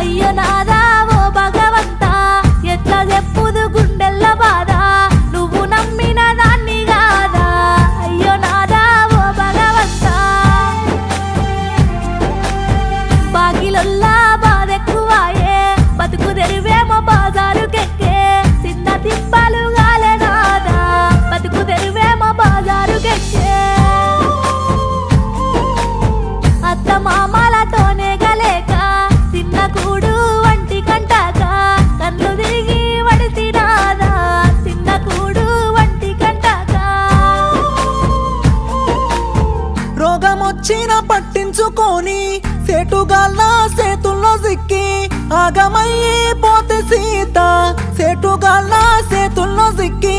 అయ్యో నాదా ఓ భగవంతా ఎట్లా చెప్పుదు గుండెల్ల బాధ నువ్వు నమ్మిన దాన్ని కాదా అయ్యో నాదా ఓ భగవంతా బాగిలొల్లా బాధెక్కువాయే బతుకు తెరువేమో బాజారుకెక్కే చిన్న తిప్పలు గాలే నాదా బతుకు తెరువేమో బాజారుకెక్కే అత్త మామలతోనే గలేక తిన్న కూడు వంటి కంటాక కళ్ళు తిరిగి వడిసినాదా తిన్న కూడు వంటి కంటాక రోగమొచ్చిన పట్టించుకొని సేటుగాళ్ళ సేతుల్లో సిక్కి ఆగమయ్యి పోతే సీత సేటుగాళ్ళ సేతుల్లో సిక్కి